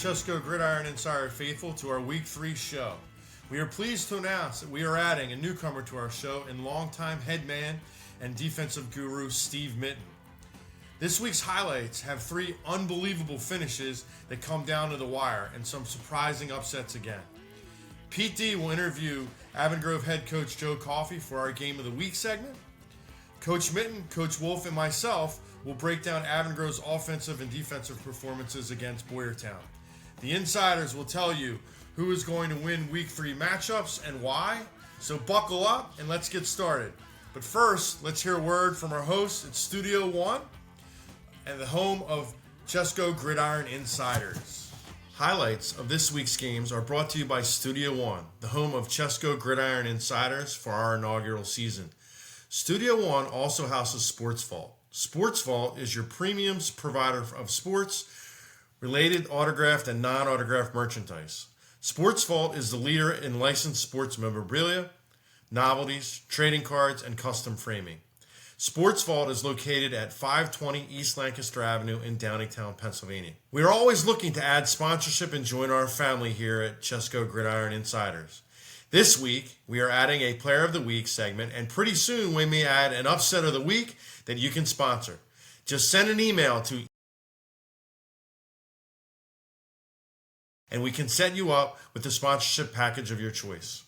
ChesCo Gridiron Insider faithful to our Week 3 show. We are pleased to announce that we are adding a newcomer to our show in longtime head man and defensive guru Steve Mitten. This week's highlights have 3 unbelievable finishes that come down to the wire and some surprising upsets again. Pete D will interview Avon Grove head coach Joe Coffey for our Game of the Week segment. Coach Mitten, Coach Wolf, and myself will break down Avon Grove's offensive and defensive performances against Boyertown. The Insiders will tell you who is going to win Week 3 matchups and why. So buckle up and let's get started. But first, let's hear a word from our host at Studio One and the home of ChesCo Gridiron Insiders. Highlights of this week's games are brought to you by Studio One, the home of ChesCo Gridiron Insiders for our inaugural season. Studio One also houses Sports Vault. Sports Vault is your premium provider of sports-related autographed and non-autographed merchandise. Sports Vault is the leader in licensed sports memorabilia, novelties, trading cards, and custom framing. Sports Vault is located at 520 East Lancaster Avenue in Downingtown, Pennsylvania. We are always looking to add sponsorship and join our family here at ChesCo Gridiron Insiders. This week, we are adding a Player of the Week segment, and pretty soon we may add an Upset of the Week that you can sponsor. Just send an email to and we can set you up with the sponsorship package of your choice.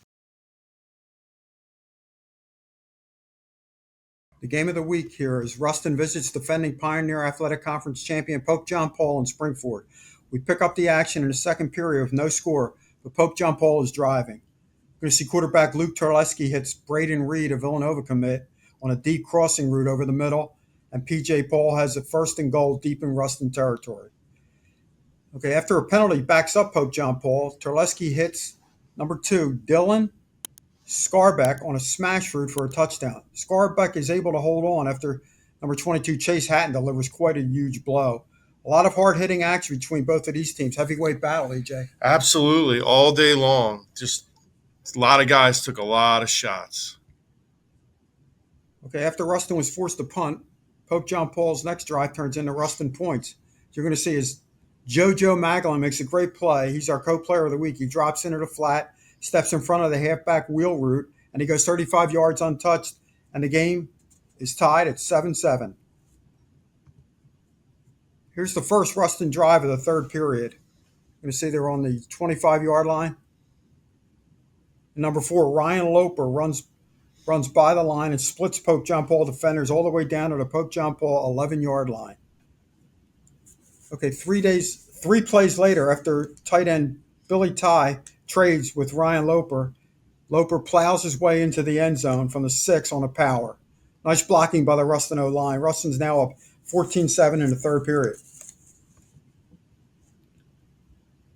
The game of the week here is Rustin visits defending Pioneer Athletic Conference champion Pope John Paul in Springford. We pick up the action in the second period with no score, but Pope John Paul is driving. We're going to see quarterback Luke Terleski hits Braden Reed, a Villanova commit, on a deep crossing route over the middle, and P.J. Paul has a first and goal deep in Rustin territory. Okay, after a penalty backs up Pope John Paul, Terleski hits number 2, Dylan Scarbeck, on a smash route for a touchdown. Scarbeck is able to hold on after number 22, Chase Hatton, delivers quite a huge blow. A lot of hard-hitting action between both of these teams. Heavyweight battle, EJ. Absolutely, all day long. Just a lot of guys took a lot of shots. Okay, after Rustin was forced to punt, Pope John Paul's next drive turns into Rustin points. You're going to see is JoJo Maglin makes a great play. He's our co-player of the week. He drops into the flat, steps in front of the halfback wheel route, and he goes 35 yards untouched, and the game is tied at 7-7. Here's the first Rustin drive of the third period. You're going to see they're on the 25-yard line. Number 4, Ryan Loper runs by the line and splits Pope John Paul defenders all the way down to the Pope John Paul 11-yard line. Okay, 3 plays later, after tight end Billy Ty trades with Ryan Loper, Loper plows his way into the end zone from the 6 on a power. Nice blocking by the Rustin O-line. Rustin's now up 14-7 in the third period.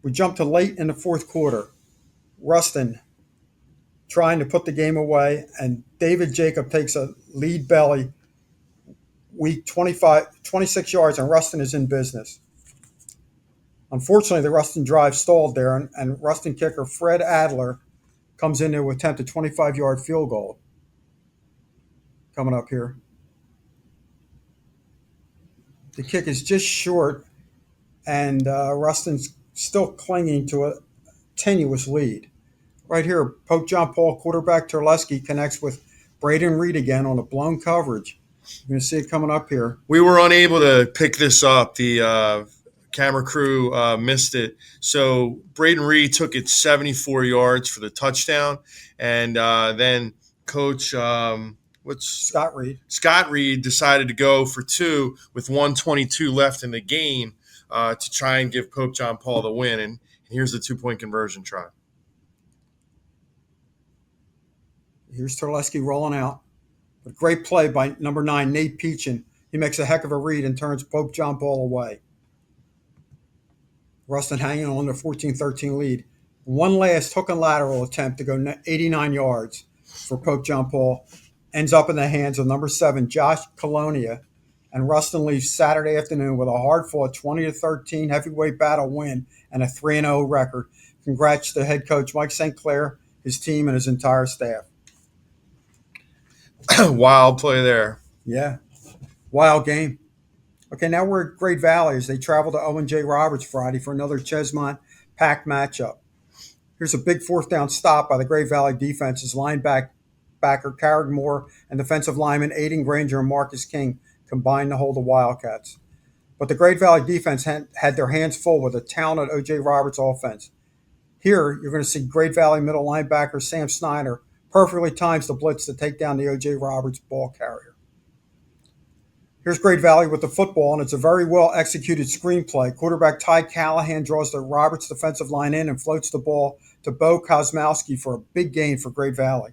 We jump to late in the fourth quarter. Rustin trying to put the game away, and David Jacob takes a lead belly, weak 26 yards, and Rustin is in business. Unfortunately, the Rustin drive stalled there, and Rustin kicker Fred Adler comes in there to attempt a 25-yard field goal. Coming up here. The kick is just short, and Rustin's still clinging to a tenuous lead. Right here, Pope John Paul quarterback Terleski connects with Braden Reed again on a blown coverage. You're going to see it coming up here. We were unable to pick this up. The camera crew missed it. So Braden Reed took it 74 yards for the touchdown. And then Coach Scott Reed decided to go for 2 with 1:22 left in the game to try and give Pope John Paul the win. And here's the 2-point conversion try. Here's Terleski rolling out. A great play by number 9, Nate Peachin. He makes a heck of a read and turns Pope John Paul away. Rustin hanging on to 14-13 lead. One last hook and lateral attempt to go 89 yards for Pope John Paul. Ends up in the hands of number 7, Josh Colonia. And Rustin leaves Saturday afternoon with a hard-fought 20-13 heavyweight battle win and a 3-0 record. Congrats to head coach Mike St. Clair, his team, and his entire staff. Wild play there. Yeah. Wild game. Okay, now we're at Great Valley as they travel to Owen J. Roberts Friday for another Chesmont packed matchup. Here's a big fourth down stop by the Great Valley defense as linebacker Carrick Moore and defensive lineman Aiden Granger and Marcus King combined to hold the Wildcats. But the Great Valley defense had their hands full with a talented O.J. Roberts offense. Here, you're going to see Great Valley middle linebacker Sam Snyder perfectly times the blitz to take down the O.J. Roberts ball carrier. Here's Great Valley with the football, and it's a very well-executed screenplay. Quarterback Ty Callahan draws the Roberts defensive line in and floats the ball to Bo Kosmowski for a big gain for Great Valley.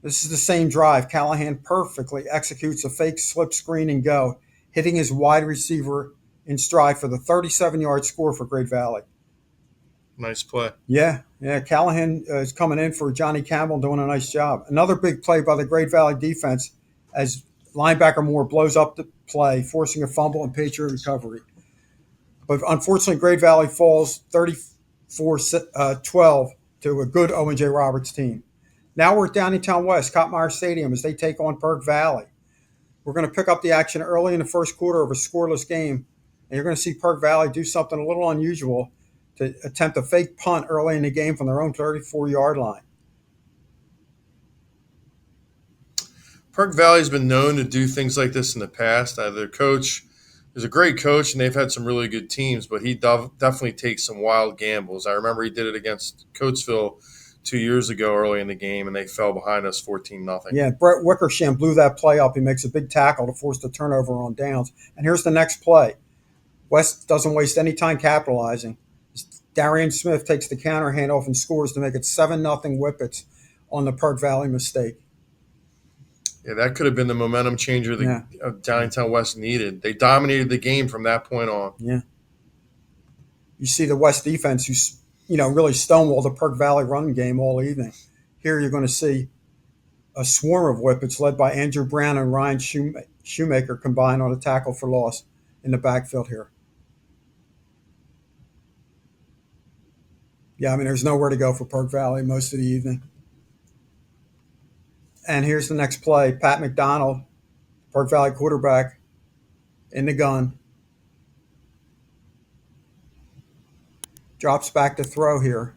This is the same drive. Callahan perfectly executes a fake slip screen and go, hitting his wide receiver in stride for the 37-yard score for Great Valley. Nice play. Yeah. Callahan is coming in for Johnny Campbell, doing a nice job. Another big play by the Great Valley defense as linebacker Moore blows up the play, forcing a fumble and Patriot recovery. But unfortunately, Great Valley falls 34-12 to a good Owen J. Roberts team. Now we're at Downingtown West, Kottmeyer Stadium, as they take on Perk Valley. We're going to pick up the action early in the first quarter of a scoreless game, and you're going to see Perk Valley do something a little unusual to attempt a fake punt early in the game from their own 34-yard line. Perk Valley's been known to do things like this in the past. Their coach is a great coach, and they've had some really good teams, but he definitely takes some wild gambles. I remember he did it against Coatesville 2 years ago early in the game, and they fell behind us 14-0. Yeah, Brett Wickersham blew that play up. He makes a big tackle to force the turnover on downs. And here's the next play. West doesn't waste any time capitalizing. Darian Smith takes the counter handoff and scores to make it 7-0 Whippets on the Perk Valley mistake. Yeah, that could have been the momentum changer that Downingtown West needed. They dominated the game from that point on. Yeah. You see the West defense who's, really stonewalled the Perk Valley run game all evening. Here you're going to see a swarm of Whippets led by Andrew Brown and Ryan Shoemaker combined on a tackle for loss in the backfield here. Yeah, there's nowhere to go for Perk Valley most of the evening. And here's the next play. Pat McDonald, Perk Valley quarterback, in the gun. Drops back to throw here.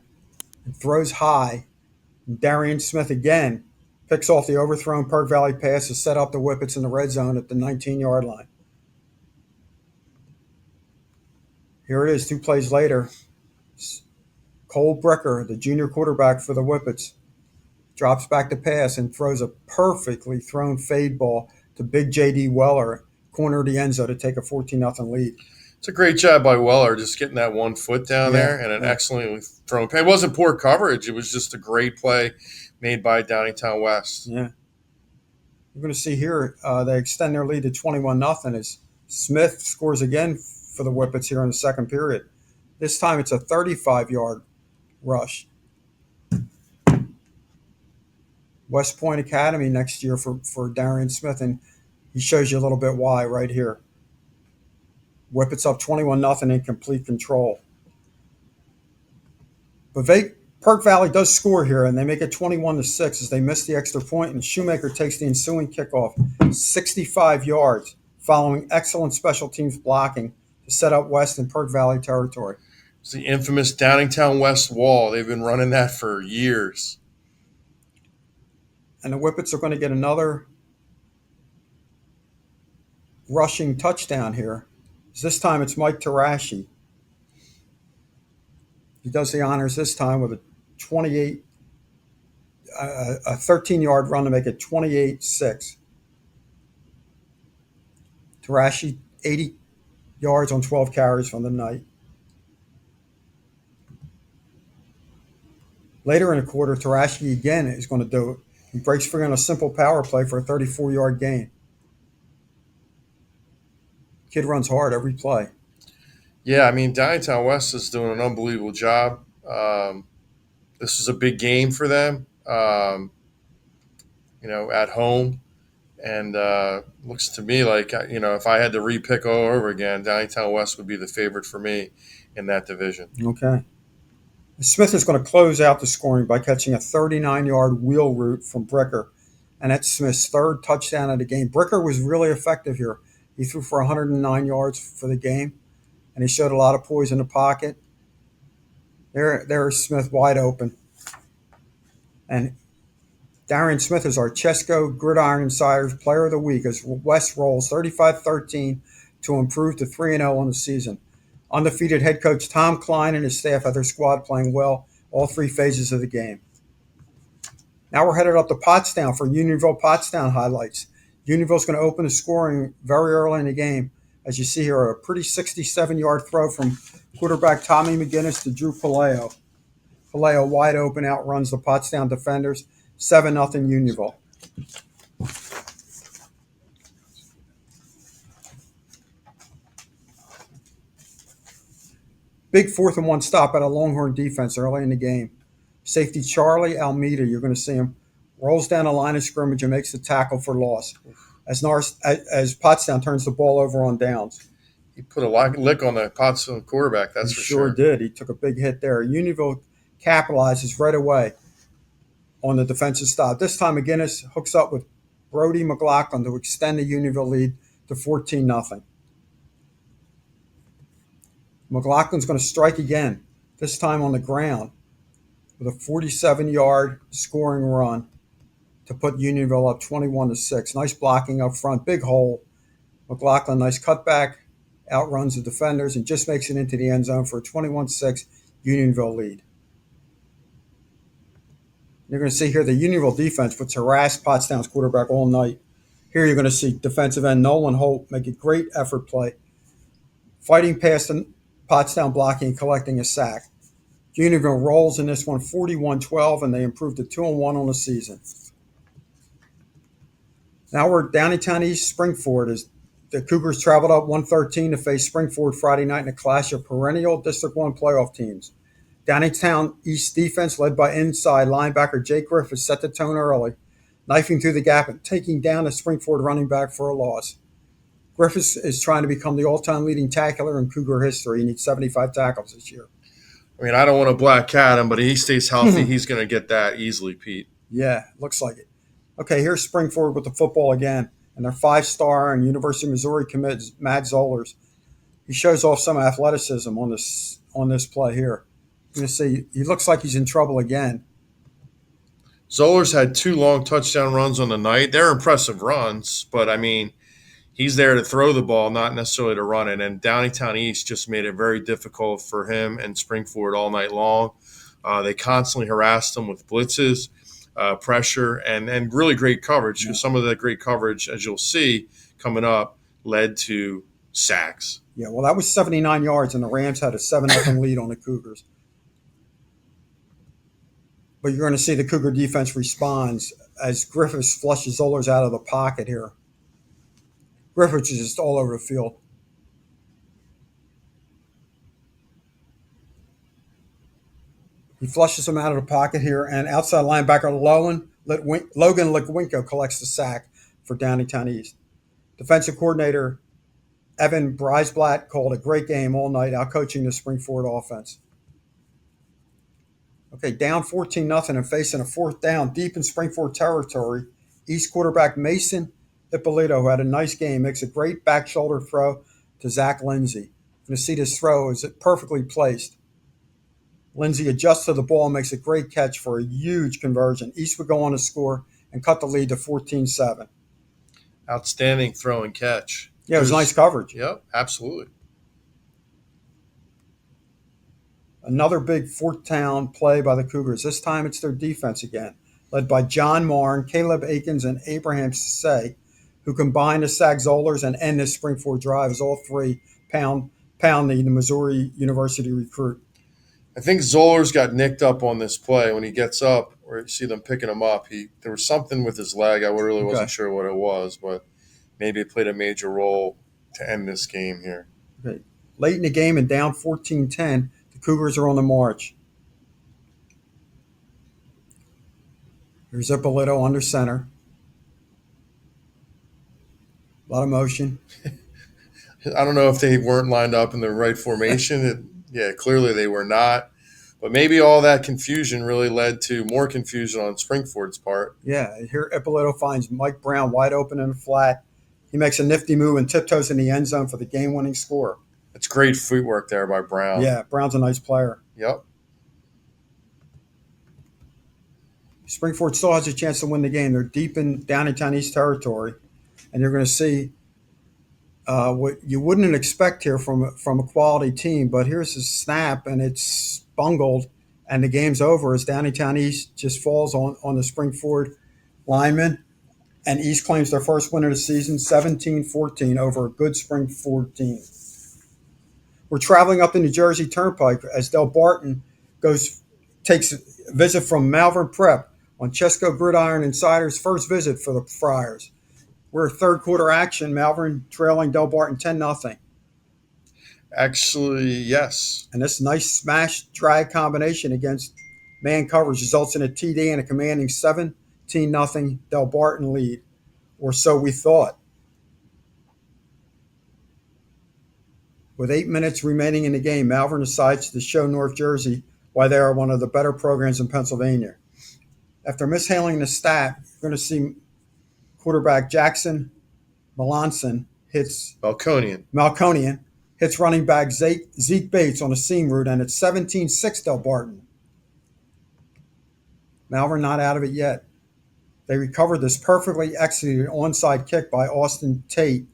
And throws high. And Darian Smith again picks off the overthrown Perk Valley pass to set up the Whippets in the red zone at the 19-yard line. Here it is, 2 plays later. Cole Brecker, the junior quarterback for the Whippets, drops back to pass and throws a perfectly thrown fade ball to big J.D. Weller, corner of the end zone to take a 14-0 lead. It's a great job by Weller, just getting that 1 foot down there and an excellently thrown play. It wasn't poor coverage. It was just a great play made by Downingtown West. Yeah. You're going to see here they extend their lead to 21-0 as Smith scores again for the Whippets here in the second period. This time it's a 35-yard rush. West Point Academy next year for Darian Smith, and he shows you a little bit why right here. Whippets up 21-0 in complete control. But Perk Valley does score here, and they make it 21-6 as they miss the extra point, and Shoemaker takes the ensuing kickoff 65 yards following excellent special teams blocking to set up West in Perk Valley territory. It's the infamous Downingtown West wall. They've been running that for years. And the Whippets are going to get another rushing touchdown here. This time it's Mike Tarashi. He does the honors this time with a 13-yard run to make it 28-6. Tarashi, 80 yards on 12 carries from the night. Later in the quarter, Tarashi again is going to do it. He breaks free on a simple power play for a 34-yard gain. Kid runs hard every play. Yeah, Downingtown West is doing an unbelievable job. This is a big game for them, at home. And looks to me like, if I had to re-pick all over again, Downingtown West would be the favorite for me in that division. Okay. Smith is going to close out the scoring by catching a 39-yard wheel route from Brecker and that's Smith's third touchdown of the game. Bricker was really effective here. He threw for 109 yards for the game, and he showed a lot of poise in the pocket. There's Smith wide open. And Darian Smith is our ChesCo Gridiron Insiders Player of the Week as West rolls 35-13 to improve to 3-0 on the season. Undefeated head coach Tom Klein and his staff had their squad playing well all three phases of the game. Now we're headed up to Pottstown for Unionville Pottstown highlights. Unionville's going to open the scoring very early in the game. As you see here, a pretty 67-yard throw from quarterback Tommy McGinnis to Drew Palaio. Palaio wide open outruns the Pottstown defenders, 7-0 Unionville. Big 4th-and-1 stop at a Longhorn defense early in the game. Safety Charlie Almeida, you're going to see him, rolls down the line of scrimmage and makes the tackle for loss as Pottstown turns the ball over on downs. He put a lick on the Pottstown quarterback, that's for sure. Sure did. He took a big hit there. Unionville capitalizes right away on the defensive stop. This time, McGinnis hooks up with Brody McLaughlin to extend the Unionville lead to 14-0. McLaughlin's going to strike again, this time on the ground, with a 47-yard scoring run to put Unionville up 21-6. Nice blocking up front, big hole. McLaughlin, nice cutback, outruns the defenders and just makes it into the end zone for a 21-6 Unionville lead. You're going to see here the Unionville defense, which harassed Pottstown's quarterback all night. Here you're going to see defensive end Nolan Holt make a great effort play, fighting past the Pottstown blocking and collecting a sack. Unionville rolls in this one 41-12, and they improved to 2-1 on the season. Now we're Downingtown East, Springford, as the Cougars traveled up 113 to face Springford Friday night in a clash of perennial District 1 playoff teams. Downingtown East defense, led by inside linebacker Jake Griffiths, set the tone early, knifing through the gap and taking down the Springford running back for a loss. Griffiths is trying to become the all-time leading tackler in Cougar history. He needs 75 tackles this year. I mean, I don't want to black cat him, but he stays healthy. He's going to get that easily, Pete. Yeah, looks like it. Okay, here's Springford with the football again, and their 5-star and University of Missouri commit, Matt Zollers. He shows off some athleticism on this play here. You're going to see he looks like he's in trouble again. Zollers had 2 long touchdown runs on the night. They're impressive runs, but, I mean, he's there to throw the ball, not necessarily to run it. And Downingtown East just made it very difficult for him and Springford all night long. They constantly harassed him with blitzes, pressure, and really great coverage. Yeah. Some of the great coverage, as you'll see coming up, led to sacks. Yeah, well, that was 79 yards, and the Rams had a 7-0 lead on the Cougars. But you're going to see the Cougar defense responds as Griffiths flushes Zollers out of the pocket here. Griffiths is just all over the field. He flushes him out of the pocket here, and outside linebacker Logan Litwinko collects the sack for Downingtown East. Defensive coordinator Evan Breisblatt called a great game all night, out-coaching the Springford offense. Okay, down 14-0 and facing a 4th down deep in Springford territory, East quarterback Mason Ippolito, who had a nice game, makes a great back shoulder throw to Zach Lindsay. You're going to see this throw is perfectly placed. Lindsay adjusts to the ball and makes a great catch for a huge conversion. East would go on to score and cut the lead to 14-7. Outstanding throw and catch. Yeah, it was nice coverage. Yep, absolutely. Another big 4th down play by the Cougars. This time it's their defense again, led by John Marn, Caleb Akins, and Abraham Say, who combined to sack Zollers and end this Springford drive as all 3 pound the Missouri University recruit. I think Zollers got nicked up on this play when he gets up, or you see them picking him up. There was something with his leg. I really wasn't sure what it was, but maybe it played a major role to end this game here. Okay. Late in the game and down 14-10, the Cougars are on the march. Here's Ippolito under center. A lot of motion. I don't know if they weren't lined up in the right formation. Clearly they were not. But maybe all that confusion really led to more confusion on Springford's part. Yeah, here Ippolito finds Mike Brown wide open in the flat. He makes a nifty move and tiptoes in the end zone for the game-winning score. It's great footwork there by Brown. Yeah, Brown's a nice player. Yep. Springford still has a chance to win the game. They're deep in Downingtown East territory, and you're going to see what you wouldn't expect here from a quality team. But here's a snap, and it's bungled, and the game's over as Downingtown East just falls on the Springford lineman, and East claims their first win of the season, 17-14 over a good Springford team. We're traveling up the New Jersey Turnpike as Delbarton takes a visit from Malvern Prep on ChesCo Gridiron Insiders' first visit for the Friars. We're third quarter action, Malvern trailing Delbarton 10-0. Actually, yes. And this nice smash drag combination against man coverage results in a TD and a commanding 17-0 Delbarton lead, or so we thought. With 8 minutes remaining in the game, Malvern decides to show North Jersey why they are one of the better programs in Pennsylvania. After mishandling the stat, you're going to see quarterback Jackson Melanson hits Malconian hits running back Zeke Bates on a seam route, and it's 17-6 Delbarton. Malvern not out of it yet. They recovered this perfectly executed onside kick by Austin Tate,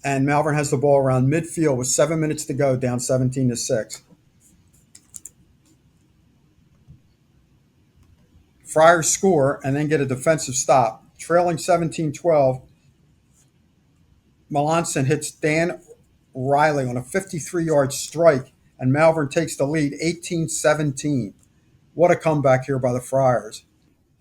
and Malvern has the ball around midfield with 7 minutes to go, down 17-6. Friars score and then get a defensive stop. Trailing 17-12, Melanson hits Dan Riley on a 53-yard strike, and Malvern takes the lead 18-17. What a comeback here by the Friars.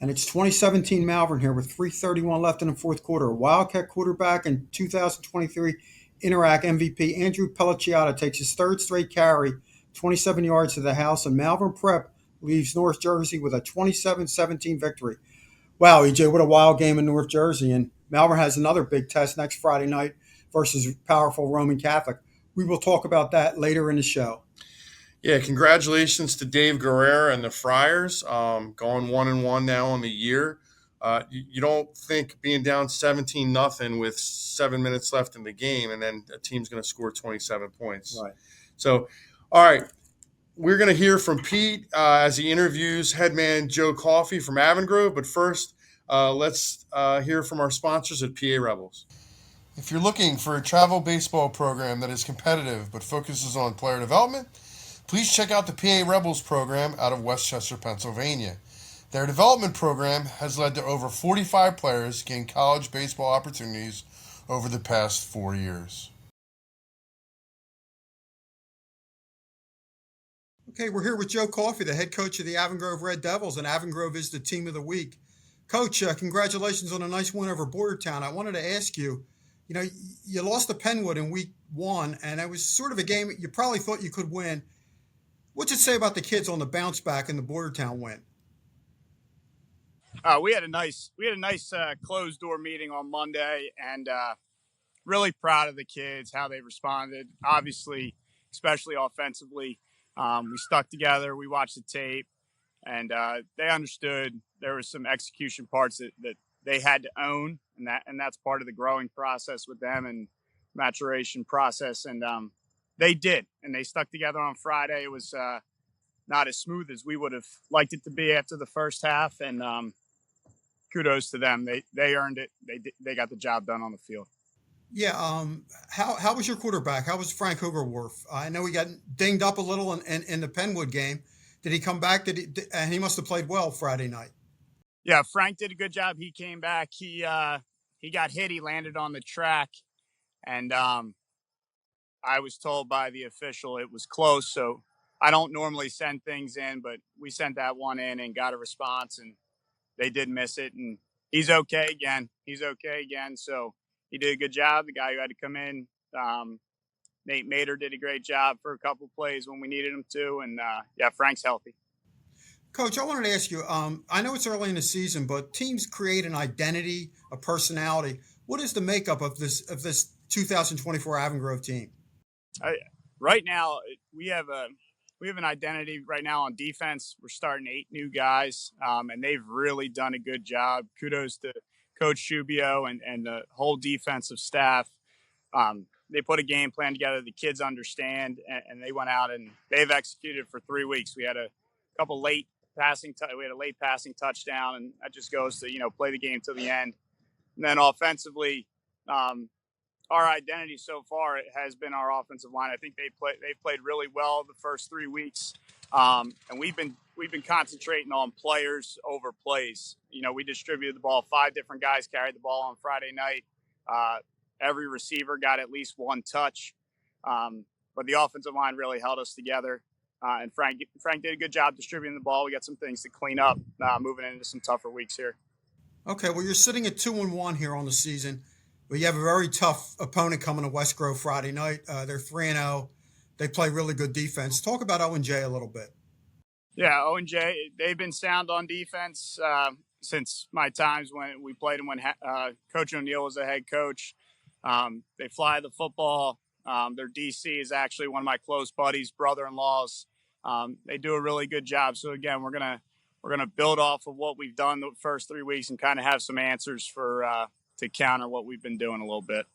And it's 2017 Malvern here with 3:31 left in the fourth quarter. Wildcat quarterback and 2023 Interac MVP Andrew Pellicciata takes his third straight carry, 27 yards to the house, and Malvern Prep leaves North Jersey with a 27-17 victory. Wow, EJ, what a wild game in North Jersey. And Malvern has another big test next Friday night versus powerful Roman Catholic. We will talk about that later in the show. Yeah, congratulations to Dave Guerrera and the Friars, going 1-1 now on the year. You don't think being down 17-0 with 7 minutes left in the game and then a team's going to score 27 points. Right. So, all right, we're going to hear from Pete as he interviews headman Joe Coffey from Avongrove. But first, let's hear from our sponsors at PA Rebels. If you're looking for a travel baseball program that is competitive but focuses on player development, please check out the PA Rebels program out of Westchester, Pennsylvania. Their development program has led to over 45 players gain college baseball opportunities over the past 4 years. Okay, we're here with Joe Coffey, the head coach of the Avongrove Red Devils, and Avongrove is the team of the week. Coach, congratulations on a nice win over Bordertown. I wanted to ask you, you lost to Penwood in week 1, and it was sort of a game you probably thought you could win. What'd you say about the kids on the bounce back in the Bordertown win? We had a nice closed door meeting on Monday, and really proud of the kids, how they responded. Obviously, especially offensively, we stuck together. We watched the tape, and they understood there was some execution parts that they had to own, and that's part of the growing process with them and maturation process. And they did, and they stuck together on Friday. It was not as smooth as we would have liked it to be after the first half, and kudos to them. They earned it. They got the job done on the field. Yeah. How was your quarterback? How was Frank Hoogerwerf? I know he got dinged up a little in the Penwood game. Did he come back? And he must have played well Friday night. Yeah, Frank did a good job. He came back. He got hit. He landed on the track, and I was told by the official it was close. So I don't normally send things in, but we sent that one in and got a response, and they did miss it. And he's okay again. So he did a good job. The guy who had to come in, Nate Mater, did a great job for a couple plays when we needed him to. And Frank's healthy. Coach, I wanted to ask you, I know it's early in the season, but teams create an identity, a personality. What is the makeup of this 2024 Avongrove team? Right now, we have we have an identity right now on defense. We're starting 8 new guys, and they've really done a good job. Kudos to Coach Shubio and the whole defensive staff. They put a game plan together. The kids understand, and they went out and they've executed for 3 weeks. We had a couple late passing. We had a late passing touchdown, and that just goes to play the game till the end. And then offensively, our identity so far has been our offensive line. I think they've played really well the first 3 weeks, and we've been concentrating on players over plays. We distributed the ball. 5 different guys carried the ball on Friday night. Every receiver got at least 1 touch, but the offensive line really held us together. And Frank did a good job distributing the ball. We got some things to clean up moving into some tougher weeks here. Okay, well, you're sitting at 2-1 here on the season. Well, you have a very tough opponent coming to West Grove Friday night. They're 3-0. They play really good defense. Talk about O&J a little bit. Yeah, O&J, they've been sound on defense since my times when we played them when Coach O'Neill was the head coach. They fly the football. Their DC is actually one of my close buddies, brother-in-laws. They do a really good job. So again, we're gonna build off of what we've done the first 3 weeks and kind of have some answers for to counter what we've been doing a little bit.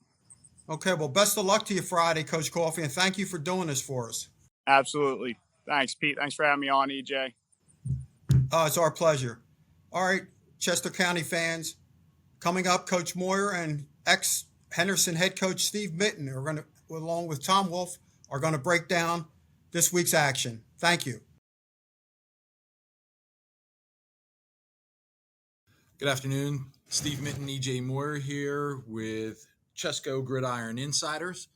Okay, well, best of luck to you Friday, Coach Coffey, and thank you for doing this for us. Absolutely. Thanks, Pete. Thanks for having me on, EJ. It's our pleasure. All right, Chester County fans, coming up, Coach Moyer and ex-Henderson head coach Steve Mitten are going to, along with Tom Wolf, are going to break down this week's action. Thank you. Good afternoon. Steve Mitten, EJ Moore here with ChesCo Gridiron Insiders.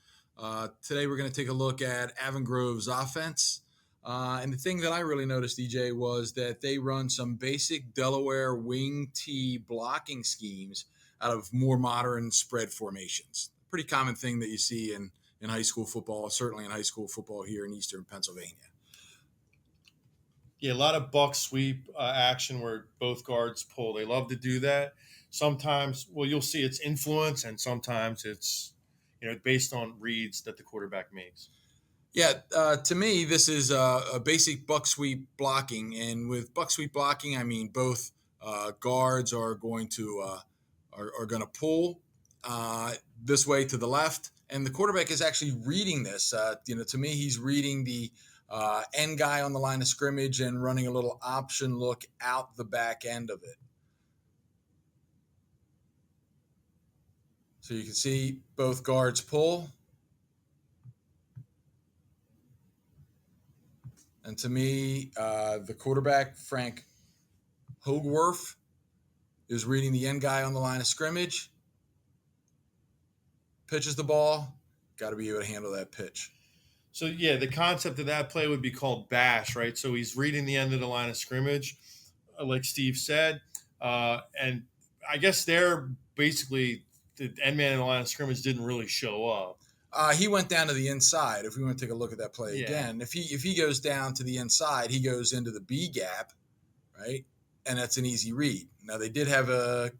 Today we're going to take a look at Avon Grove's offense. And the thing that I really noticed, EJ, was that they run some basic Delaware wing tee blocking schemes out of more modern spread formations. Pretty common thing that you see in high school football, certainly in high school football here in Eastern Pennsylvania. Yeah, a lot of buck sweep action where both guards pull. They love to do that. Sometimes, you'll see it's influence, and sometimes it's, based on reads that the quarterback makes. Yeah, to me, this is a basic buck sweep blocking, and with buck sweep blocking, I mean both guards are going to pull this way to the left, and the quarterback is actually reading this. To me, he's reading the end guy on the line of scrimmage and running a little option look out the back end of it. So you can see both guards pull. And to me, the quarterback, Frank Hogeworth, is reading the end guy on the line of scrimmage, pitches the ball, got to be able to handle that pitch. So, yeah, the concept of that play would be called bash, right? So he's reading the end of the line of scrimmage, like Steve said. And I guess they're basically the end man in the line of scrimmage didn't really show up. He went down to the inside. If we want to take a look at that play again, if he goes down to the inside, he goes into the B gap, right? And that's an easy read. Now, they did have a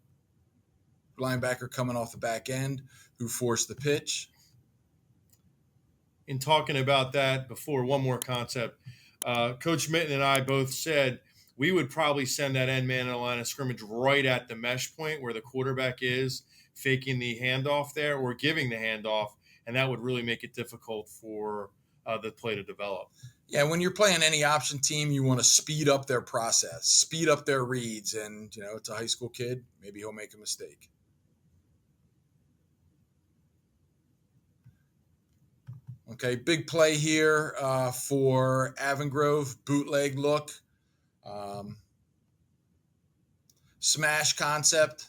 linebacker coming off the back end who forced the pitch. In talking about that before, one more concept. Coach Mitten and I both said we would probably send that end man in the line of scrimmage right at the mesh point where the quarterback is, faking the handoff there or giving the handoff, and that would really make it difficult for the play to develop. Yeah, when you're playing any option team, you want to speed up their process, speed up their reads, and, it's a high school kid. Maybe he'll make a mistake. Okay, big play here for Avon Grove, bootleg look. Smash concept.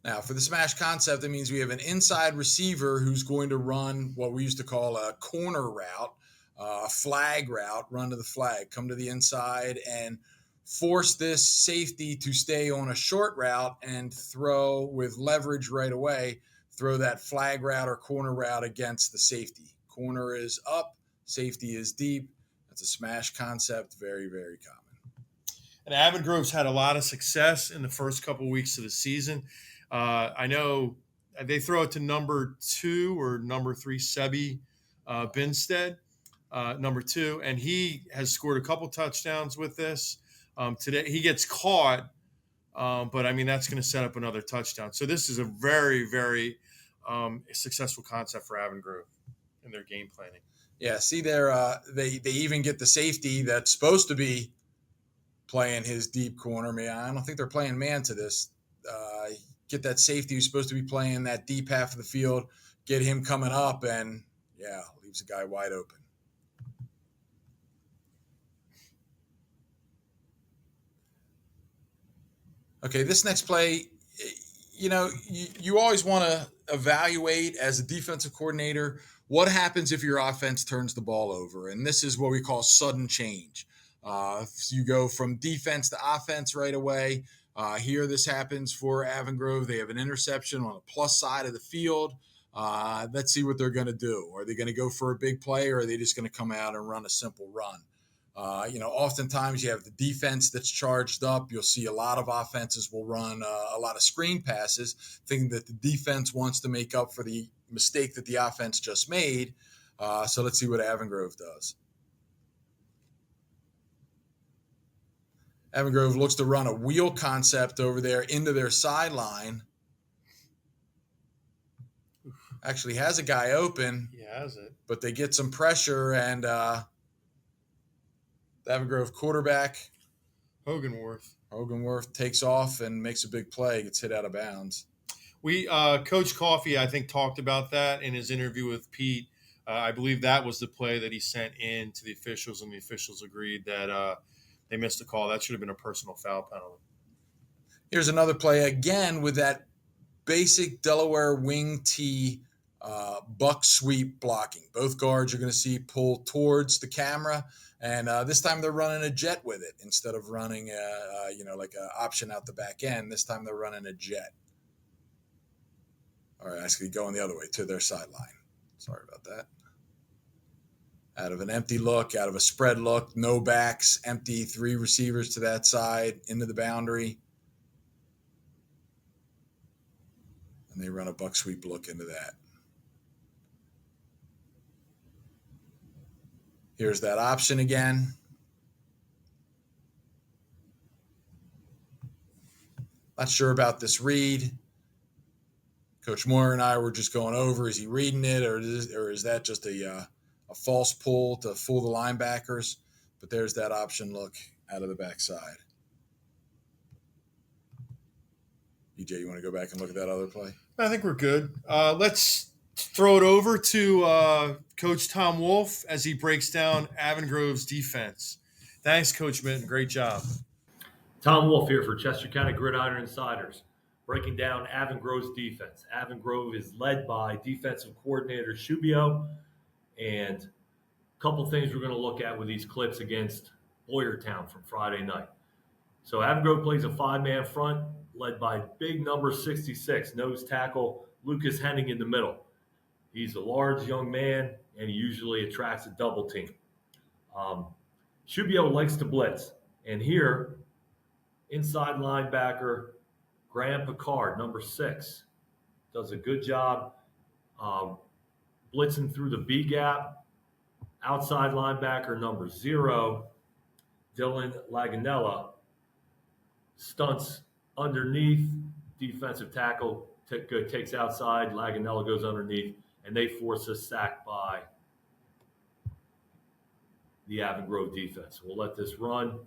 Now, for the smash concept, that means we have an inside receiver who's going to run what we used to call a corner route, a flag route, run to the flag, come to the inside, and force this safety to stay on a short route and throw with leverage right away, throw that flag route or corner route against the safety. Corner is up, safety is deep. That's a smash concept, very, very common. And Avon Grove's had a lot of success in the first couple of weeks of the season. I know they throw it to number 2 or number 3 Sebi Binstead. number 2, and he has scored a couple touchdowns with this. Today he gets caught, but I mean that's going to set up another touchdown. So this is a very, very successful concept for Avon Grove in their game planning. Yeah, see there, they even get the safety that's supposed to be playing his deep corner. Man, I don't think they're playing man to this. Get that safety who's supposed to be playing that deep half of the field, get him coming up, and leaves a guy wide open. Okay, this next play, you always want to evaluate as a defensive coordinator what happens if your offense turns the ball over. And this is what we call sudden change. You go from defense to offense right away. Here this happens for Avon Grove. They have an interception on the plus side of the field. Let's see what they're going to do. Are they going to go for a big play, or are they just going to come out and run a simple run? Oftentimes you have the defense that's charged up. You'll see a lot of offenses will run a lot of screen passes, thinking that the defense wants to make up for the mistake that the offense just made. So let's see what Avon Grove does. Avon Grove looks to run a wheel concept over there into their sideline. Actually has a guy open. He has it. But they get some pressure, and the Avon Grove quarterback, Hoganworth takes off and makes a big play, gets hit out of bounds. Coach Coffey, I think, talked about that in his interview with Pete. I believe that was the play that he sent in to the officials, and the officials agreed that they missed a call. That should have been a personal foul penalty. Here's another play again with that basic Delaware wing tee buck sweep blocking. Both guards are going to see pull towards the camera, and this time they're running a jet with it instead of running like an option out the back end. This time they're running a jet. All right, actually going the other way to their sideline. Sorry about that. Out of an empty look, out of a spread look, no backs, empty, 3 receivers to that side, into the boundary. And they run a buck sweep look into that. Here's that option again. Not sure about this read. Coach Moore and I were just going over, is he reading it, or is that just a false pull to fool the linebackers? But there's that option look out of the backside. EJ, you want to go back and look at that other play? I think we're good. Let's throw it over to Coach Tom Wolf as he breaks down Avon Grove's defense. Thanks, Coach Mitten. Great job. Tom Wolf here for Chester County Gridiron Insiders, breaking down Avon Grove's defense. Avon Grove is led by defensive coordinator Shubio, and a couple things we're going to look at with these clips against Boyertown from Friday night. So Avon Grove plays a 5-man front led by big number 66, nose tackle Lucas Henning in the middle. He's a large young man, and he usually attracts a double team. Shubio likes to blitz, and here, inside linebacker Graham Picard, number 6, does a good job blitzing through the B gap. Outside linebacker number 0, Dylan Laganella, stunts underneath. Defensive tackle takes outside. Laganella goes underneath, and they force a sack by the Avon Grove defense. We'll let this run.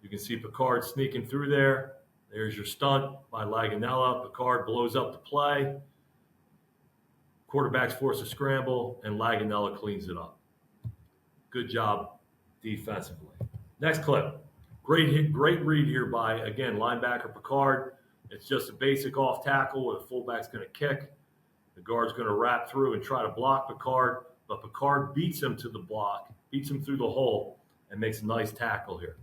You can see Picard sneaking through there. There's your stunt by Laganella. Picard blows up the play. Quarterbacks force a scramble, and Laganella cleans it up. Good job defensively. Next clip. Great read here by, again, linebacker Picard. It's just a basic off tackle where the fullback's going to kick. The guard's going to wrap through and try to block Picard, but Picard beats him to the block, beats him through the hole, and makes a nice tackle here.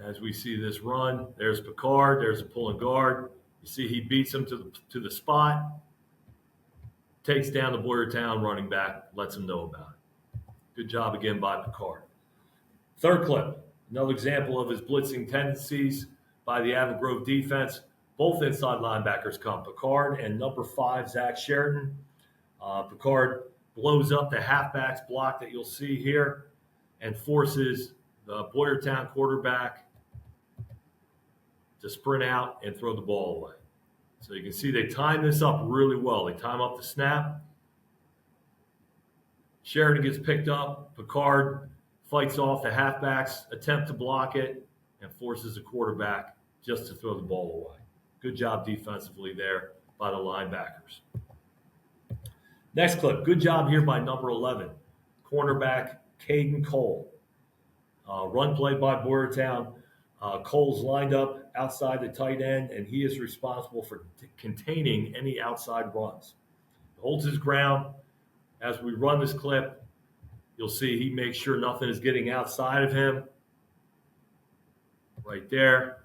As we see this run, there's Picard, there's a pulling guard. You see he beats him to the spot, takes down the Boyertown running back, lets him know about it. Good job again by Picard. Third clip, another example of his blitzing tendencies by the Avon Grove defense. Both inside linebackers come, Picard and number 5, Zach Sheridan. Picard blows up the halfbacks block that you'll see here and forces the Boyertown quarterback to sprint out and throw the ball away. So you can see they time this up really well. They time up the snap. Sheridan gets picked up. Picard fights off the halfbacks, attempt to block it, and forces the quarterback just to throw the ball away. Good job defensively there by the linebackers. Next clip. Good job here by number 11, cornerback Caden Cole. Run play by Boyertown. Cole's lined up outside the tight end, and he is responsible for containing any outside runs. He holds his ground. As we run this clip, you'll see he makes sure nothing is getting outside of him. Right there.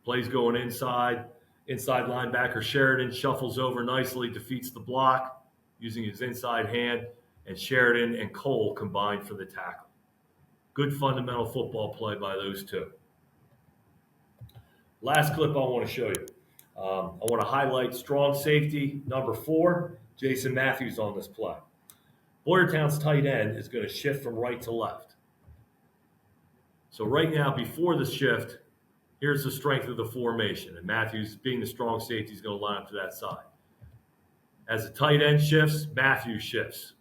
Plays going inside. Inside linebacker Sheridan shuffles over nicely, defeats the block using his inside hand, and Sheridan and Cole combine for the tackle. Good fundamental football play by those two. Last clip I want to show you. I want to highlight strong safety number 4, Jason Matthews on this play. Boyertown's tight end is going to shift from right to left. So right now, before the shift, here's the strength of the formation. And Matthews, being the strong safety, is going to line up to that side. As the tight end shifts, Matthews shifts.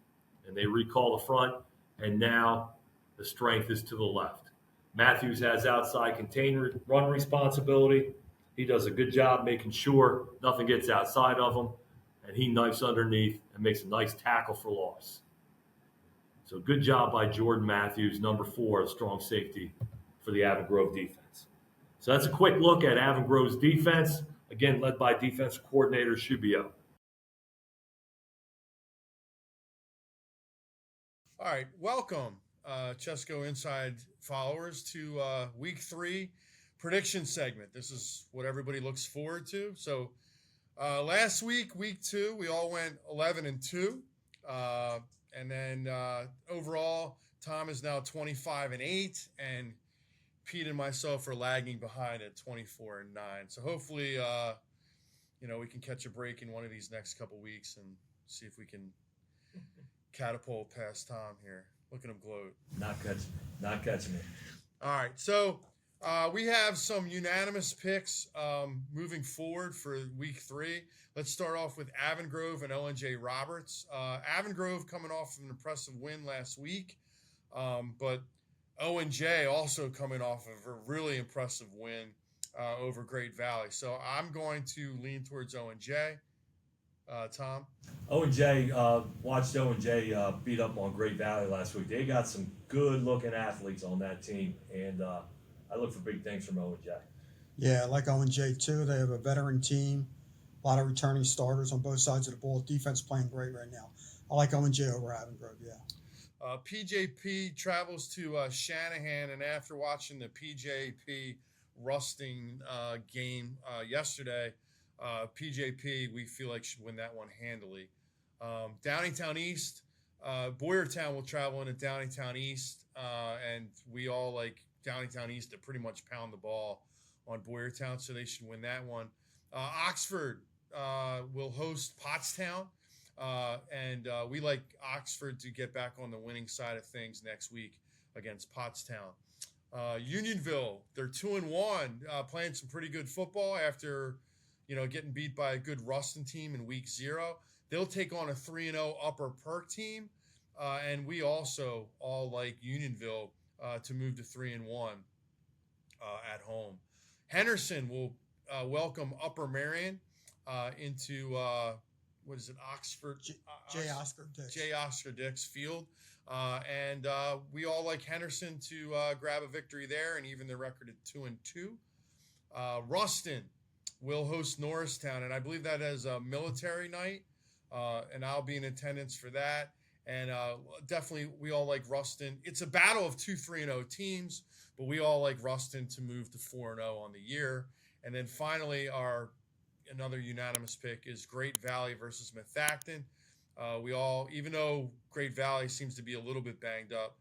And they recall the front, and now the strength is to the left. Matthews has outside contained run responsibility. He does a good job making sure nothing gets outside of him, and he knifes underneath and makes a nice tackle for loss. So good job by Jordan Matthews, number 4, a strong safety for the Avon Grove defense. So that's a quick look at Avon Grove's defense, again led by defensive coordinator Shubio. All right, welcome, ChesCo Inside followers, to Week 3 prediction segment. This is what everybody looks forward to. So last week, Week 2, we all went 11-2. And then overall, Tom is now 25-8, and Pete and myself are lagging behind at 24-9. So hopefully, we can catch a break in one of these next couple weeks and see if we can catapult past Tom here. Look at him gloat. Not catching it. All right, so we have some unanimous picks moving forward for Week 3. Let's start off with Avon Grove and Owen-J Roberts. Avon Grove coming off an impressive win last week, but Owen-J also coming off of a really impressive win over Great Valley. So I'm going to lean towards Owen-J. Tom? Owen-J, watched Owen-J beat up on Great Valley last week. They got some good-looking athletes on that team, and I look for big things from Owen-J. Yeah, I like Owen-J too. They have a veteran team, a lot of returning starters on both sides of the ball. Defense playing great right now. I like Owen-J over Avon Grove, yeah. PJP travels to Shanahan, and after watching the PJP Rustin game yesterday, PJP, we feel like should win that one handily. Downingtown East, Boyertown will travel into Downingtown East, and we all like Downingtown East to pretty much pound the ball on Boyertown, so they should win that one. Oxford will host Pottstown, and we like Oxford to get back on the winning side of things next week against Pottstown. Unionville, they're 2-1, playing some pretty good football after getting beat by a good Rustin team in Week 0. They'll take on a 3-0 Upper Perk team, and we also all like Unionville to move to 3-1 at home. Henderson will welcome Upper Marion into Oxford? J. Oscar Dix. J. Oscar Dix Field. And we all like Henderson to grab a victory there and even the record at 2-2. Rustin will host Norristown, and I believe that is a military night, and I'll be in attendance for that. And definitely, we all like Rustin. It's a battle of 2 3-0 teams, but we all like Rustin to move to 4-0 on the year. And then finally, another unanimous pick is Great Valley versus Methacton. We all, even though Great Valley seems to be a little bit banged up,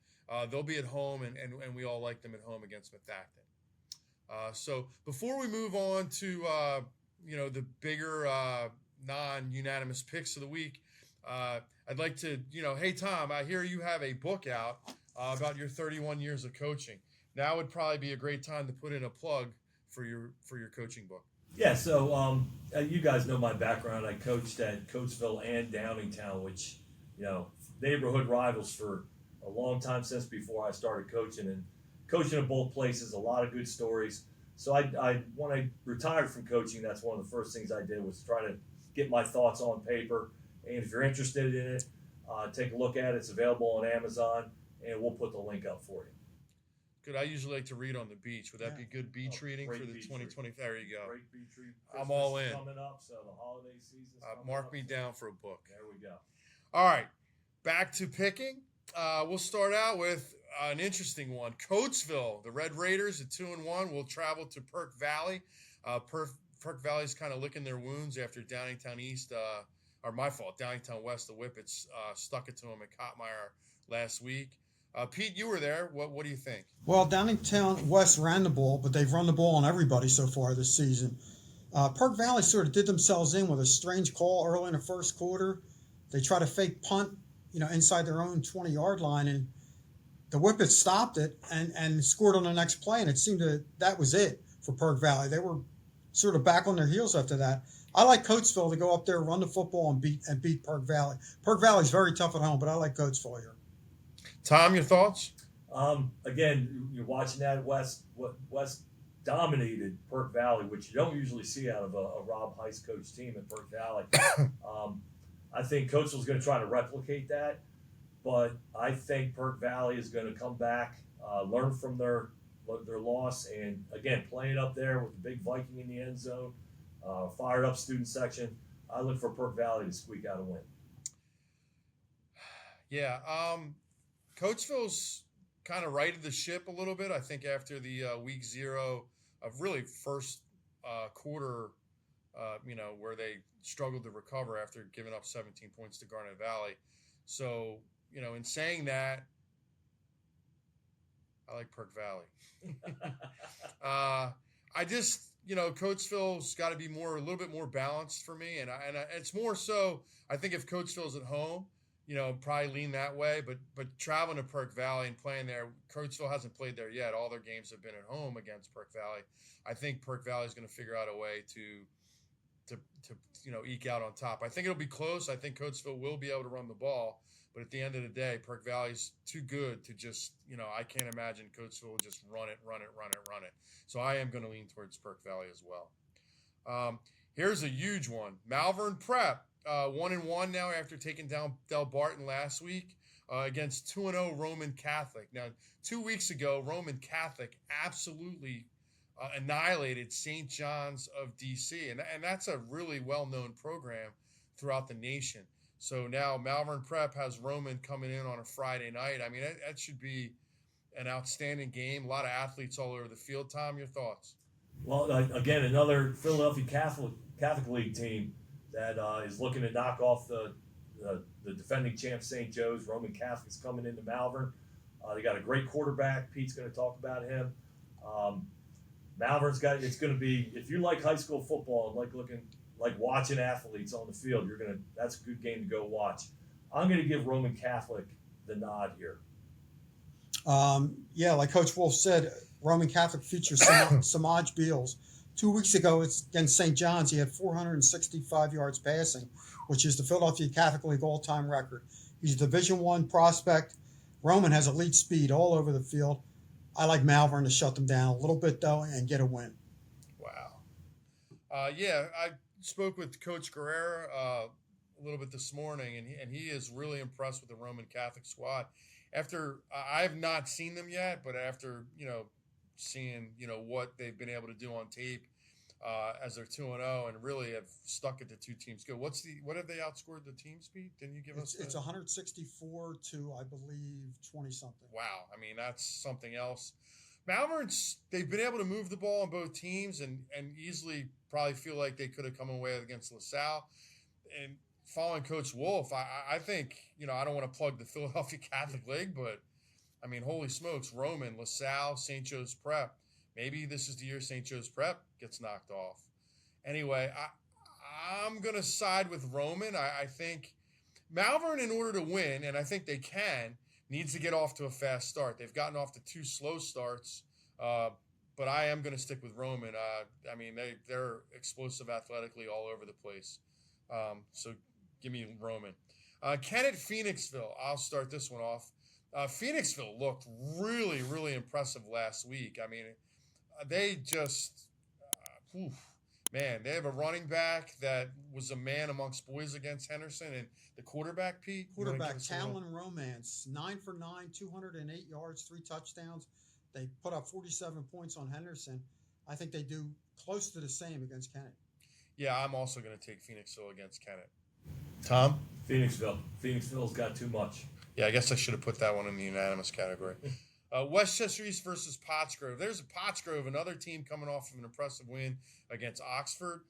they'll be at home, and we all like them at home against Methacton. So before we move on to the bigger non-unanimous picks of the week, I'd like to, hey, Tom, I hear you have a book out about your 31 years of coaching. Now would probably be a great time to put in a plug for your coaching book. Yeah, so you guys know my background. I coached at Coatesville and Downingtown, which, neighborhood rivals for a long time since before I started coaching. And coaching at both places, a lot of good stories. So when I retired from coaching, that's one of the first things I did was try to get my thoughts on paper. And if you're interested in it, take a look at it. It's available on Amazon, and we'll put the link up for you. Good. I usually like to read on the beach. Would that be good beach reading for the 2020? There you go. Great beach reading. I'm all in. Coming up, so the holiday season's coming mark up. me down for a book. There we go. All right, back to picking. We'll start out with an interesting one. Coatesville, the Red Raiders at 2-1, will travel to Perk Valley. Perk Valley's kind of licking their wounds after Downingtown East, or my fault, Downingtown West, the Whippets stuck it to them at Kottmeyer last week. Pete, you were there. What do you think? Well, Downingtown West ran the ball, but they've run the ball on everybody so far this season. Perk Valley sort of did themselves in with a strange call early in the first quarter. They tried to fake punt, inside their own 20-yard line, and the Whippets stopped it and scored on the next play, and it seemed that was it for Perk Valley. They were sort of back on their heels after that. I like Coatesville to go up there, run the football, and beat Perk Valley. Perk Valley's very tough at home, but I like Coatesville here. Tom, your thoughts? Again, you're watching that West dominated Perk Valley, which you don't usually see out of a Rob Heiss coach team at Perk Valley. I think Coatesville's going to try to replicate that, but I think Perk Valley is going to come back, learn from their loss, and again, play it up there with the big Viking in the end zone, fired up student section. I look for Perk Valley to squeak out a win. Yeah, Coatesville's kind of righted the ship a little bit. I think after the week 0 of really first quarter, where they struggled to recover after giving up 17 points to Garnet Valley. So, in saying that, I like Perk Valley. I just, Coatesville's got to be a little bit more balanced for me. And it's more so, I think if Coatesville's at home, probably lean that way, but traveling to Perk Valley and playing there, Coatesville hasn't played there yet. All their games have been at home against Perk Valley. I think Perk Valley is going to figure out a way to eke out on top. I think it'll be close. I think Coatesville will be able to run the ball, but at the end of the day, Perk Valley's too good to just, I can't imagine Coatesville will just run it. So I am going to lean towards Perk Valley as well. Here's a huge one. Malvern Prep. 1-1 now after taking down Delbarton last week against 2-0 Roman Catholic. Now, 2 weeks ago, Roman Catholic absolutely annihilated St. John's of D.C., and that's a really well-known program throughout the nation. So now Malvern Prep has Roman coming in on a Friday night. I mean, that should be an outstanding game. A lot of athletes all over the field. Tom, your thoughts? Well, again, another Philadelphia Catholic League team that is looking to knock off the defending champ St. Joe's. Roman Catholic's coming into Malvern. They got a great quarterback. Pete's going to talk about him. Malvern's it's going to be, if you like high school football and like watching athletes on the field, that's a good game to go watch. I'm going to give Roman Catholic the nod here. Like Coach Wolf said, Roman Catholic features Samaj Beals. 2 weeks ago, against St. John's, he had 465 yards passing, which is the Philadelphia Catholic League all-time record. He's a Division I prospect. Roman has elite speed all over the field. I like Malvern to shut them down a little bit, though, and get a win. Wow. I spoke with Coach Guerrero a little bit this morning, and he is really impressed with the Roman Catholic squad. After I have not seen them yet, but after seeing what they've been able to do on tape as they're 2-0 and really have stuck it to two teams good. What have they outscored the team speed? Didn't you give us? It's 164 to, I believe, 20 something. Wow, I mean that's something else. Malvern's, they've been able to move the ball on both teams and easily probably feel like they could have come away against LaSalle. And following Coach Wolf, I think, I don't want to plug the Philadelphia Catholic League, but I mean, holy smokes, Roman, LaSalle, St. Joe's Prep. Maybe this is the year St. Joe's Prep gets knocked off. Anyway, I'm going to side with Roman. I think Malvern, in order to win, and I think they can, needs to get off to a fast start. They've gotten off to 2 slow starts, but I am going to stick with Roman. I mean, they're explosive athletically all over the place. So give me Roman. Kennett, Phoenixville. I'll start this one off. Phoenixville looked really, really impressive last week. I mean, they just, man, they have a running back that was a man amongst boys against Henderson, and the quarterback, Pete. Quarterback Talon Romance, 9 for 9, 208 yards, 3 touchdowns. They put up 47 points on Henderson. I think they do close to the same against Kennett. Yeah, I'm also going to take Phoenixville against Kennett. Tom? Phoenixville. Phoenixville's got too much. Yeah, I guess I should have put that one in the unanimous category. Westchester East versus Pottsgrove. There's a Pottsgrove, another team coming off of an impressive win against Oxford.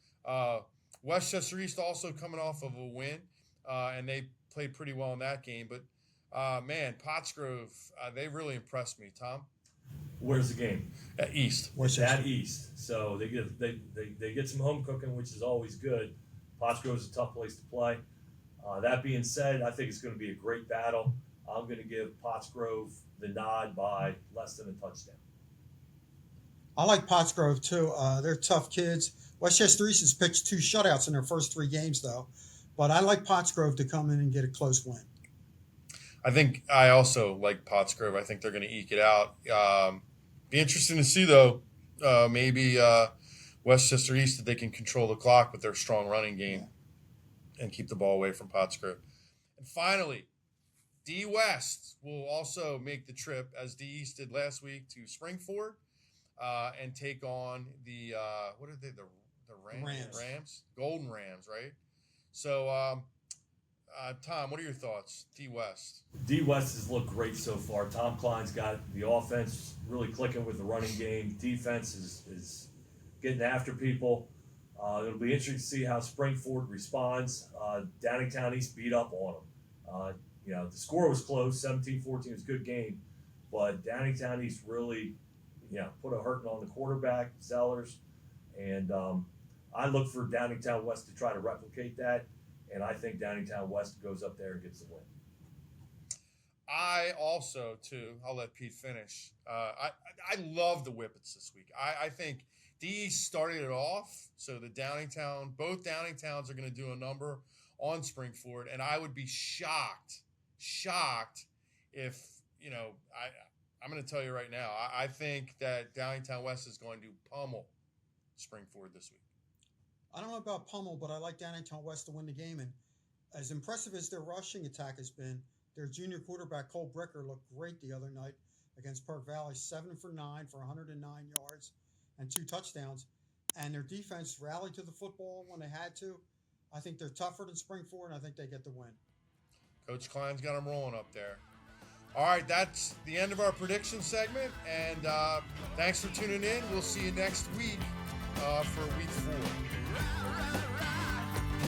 Westchester East also coming off of a win, and they played pretty well in that game. But, man, Pottsgrove, they really impressed me. Tom? Where's the game? At East. At East. So they get some home cooking, which is always good. Pottsgrove's a tough place to play. That being said, I think it's going to be a great battle. I'm going to give Pottsgrove the nod by less than a touchdown. I like Pottsgrove, too. They're tough kids. Westchester East has pitched 2 shutouts in their first 3 games, though. But I like Pottsgrove to come in and get a close win. I think I also like Pottsgrove. I think they're going to eke it out. Be interesting to see, though, maybe Westchester East, that they can control the clock with their strong running game and keep the ball away from Pottsgrove. And finally, D West will also make the trip, as D East did last week, to Springford and take on the what are they? The Rams, Golden Rams, right? So, Tom, what are your thoughts? D West. D West has looked great so far. Tom Klein's got the offense really clicking with the running game. Defense is getting after people. It'll be interesting to see how Springford responds. Downingtown East beat up on them. The score was close, 17-14. It was a good game. But Downingtown East really, put a hurting on the quarterback, Zellers. And I look for Downingtown West to try to replicate that. And I think Downingtown West goes up there and gets the win. I also, too, I'll let Pete finish. I love the Whippets this week. I think D East started it off, so both Downingtowns are going to do a number on Springford, and I would be shocked if, I'm going to tell you right now, I think that Downingtown West is going to pummel Springford this week. I don't know about pummel, but I like Downingtown West to win the game. And as impressive as their rushing attack has been, their junior quarterback, Cole Bricker, looked great the other night against Park Valley, 7 for 9 for 109 yards and 2 touchdowns. And their defense rallied to the football when they had to. I think they're tougher than Springford, and I think they get the win. Coach Klein's got them rolling up there. All right, that's the end of our prediction segment. And thanks for tuning in. We'll see you next week for week 4.